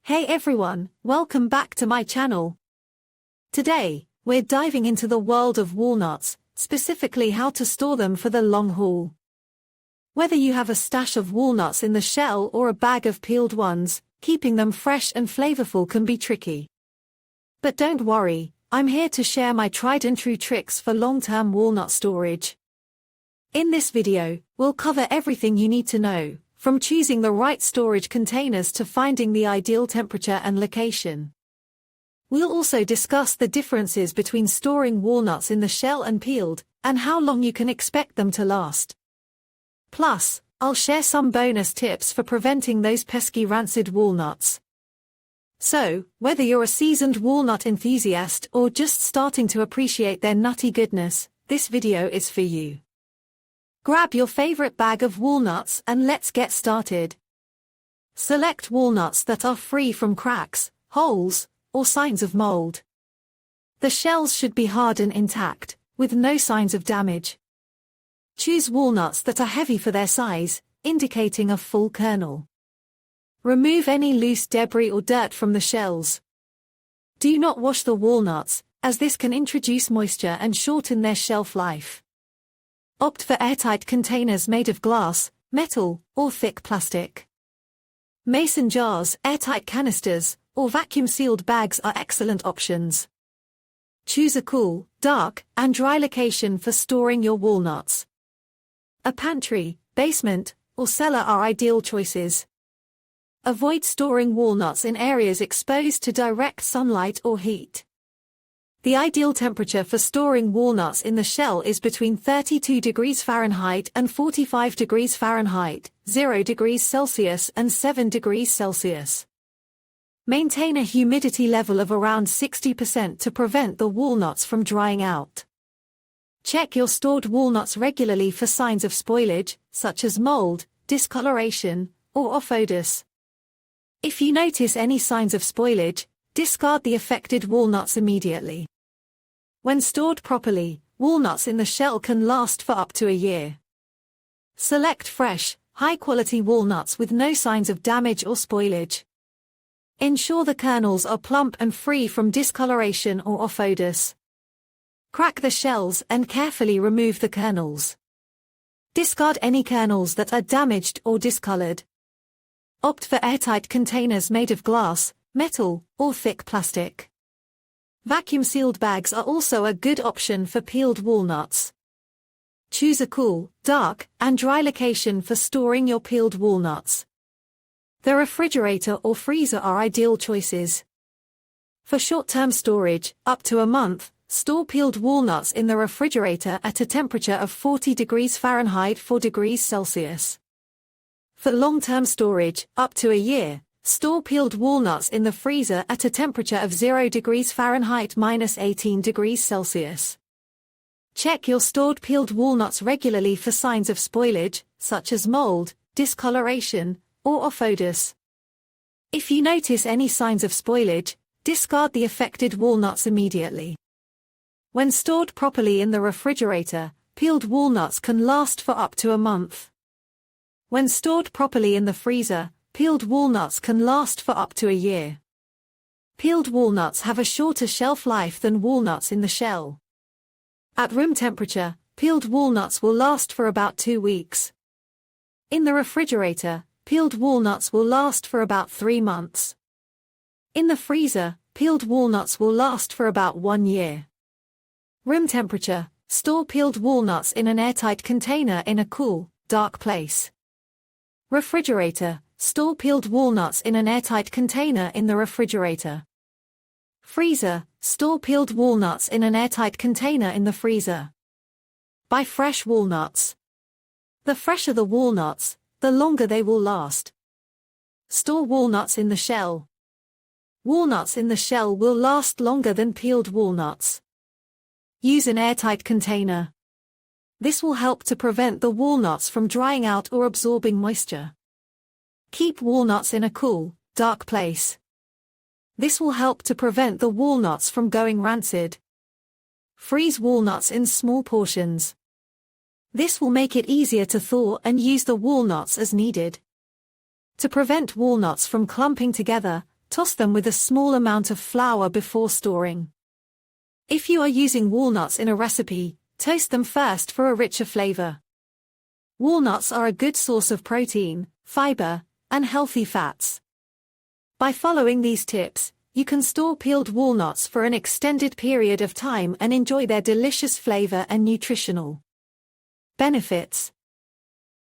Hey everyone, welcome back to my channel. Today, we're diving into the world of walnuts, specifically how to store them for the long haul. Whether you have a stash of walnuts in the shell or a bag of peeled ones, keeping them fresh and flavorful can be tricky. But don't worry, I'm here to share my tried and true tricks for long-term walnut storage. In this video, we'll cover everything you need to know, from choosing the right storage containers to finding the ideal temperature and location. We'll also discuss the differences between storing walnuts in the shell and peeled, and how long you can expect them to last. Plus, I'll share some bonus tips for preventing those pesky rancid walnuts. So, whether you're a seasoned walnut enthusiast or just starting to appreciate their nutty goodness, this video is for you. Grab your favorite bag of walnuts and let's get started. Select walnuts that are free from cracks, holes, or signs of mold. The shells should be hard and intact, with no signs of damage. Choose walnuts that are heavy for their size, indicating a full kernel. Remove any loose debris or dirt from the shells. Do not wash the walnuts, as this can introduce moisture and shorten their shelf life. Opt for airtight containers made of glass, metal, or thick plastic. Mason jars, airtight canisters, or vacuum-sealed bags are excellent options. Choose a cool, dark, and dry location for storing your walnuts. A pantry, basement, or cellar are ideal choices. Avoid storing walnuts in areas exposed to direct sunlight or heat. The ideal temperature for storing walnuts in the shell is between 32 degrees Fahrenheit and 45 degrees Fahrenheit, 0 degrees Celsius and 7 degrees Celsius. Maintain a humidity level of around 60% to prevent the walnuts from drying out. Check your stored walnuts regularly for signs of spoilage, such as mold, discoloration, or off-odors. If you notice any signs of spoilage, discard the affected walnuts immediately. When stored properly, walnuts in the shell can last for up to a year. Select fresh, high-quality walnuts with no signs of damage or spoilage. Ensure the kernels are plump and free from discoloration or off-odors. Crack the shells and carefully remove the kernels. Discard any kernels that are damaged or discolored. Opt for airtight containers made of glass, metal, or thick plastic. Vacuum-sealed bags are also a good option for peeled walnuts. Choose a cool, dark, and dry location for storing your peeled walnuts. The refrigerator or freezer are ideal choices. For short-term storage, up to a month, store peeled walnuts in the refrigerator at a temperature of 40 degrees Fahrenheit 4 degrees Celsius. For long-term storage, up to a year, store peeled walnuts in the freezer at a temperature of 0 degrees Fahrenheit minus 18 degrees Celsius. Check your stored peeled walnuts regularly for signs of spoilage, such as mold, discoloration, or off-odors. If you notice any signs of spoilage, discard the affected walnuts immediately. When stored properly in the refrigerator, peeled walnuts can last for up to a month. When stored properly in the freezer, peeled walnuts can last for up to a year. Peeled walnuts have a shorter shelf life than walnuts in the shell. At room temperature, peeled walnuts will last for about 2 weeks. In the refrigerator, peeled walnuts will last for about 3 months. In the freezer, peeled walnuts will last for about 1 year. Room temperature, store peeled walnuts in an airtight container in a cool, dark place. Refrigerator, store peeled walnuts in an airtight container in the refrigerator. Freezer, store peeled walnuts in an airtight container in the freezer. Buy fresh walnuts. The fresher the walnuts, the longer they will last. Store walnuts in the shell. Walnuts in the shell will last longer than peeled walnuts. Use an airtight container. This will help to prevent the walnuts from drying out or absorbing moisture. Keep walnuts in a cool, dark place. This will help to prevent the walnuts from going rancid. Freeze walnuts in small portions. This will make it easier to thaw and use the walnuts as needed. To prevent walnuts from clumping together, toss them with a small amount of flour before storing. If you are using walnuts in a recipe, toast them first for a richer flavor. Walnuts are a good source of protein, fiber, and healthy fats. By following these tips, you can store peeled walnuts for an extended period of time and enjoy their delicious flavor and nutritional benefits.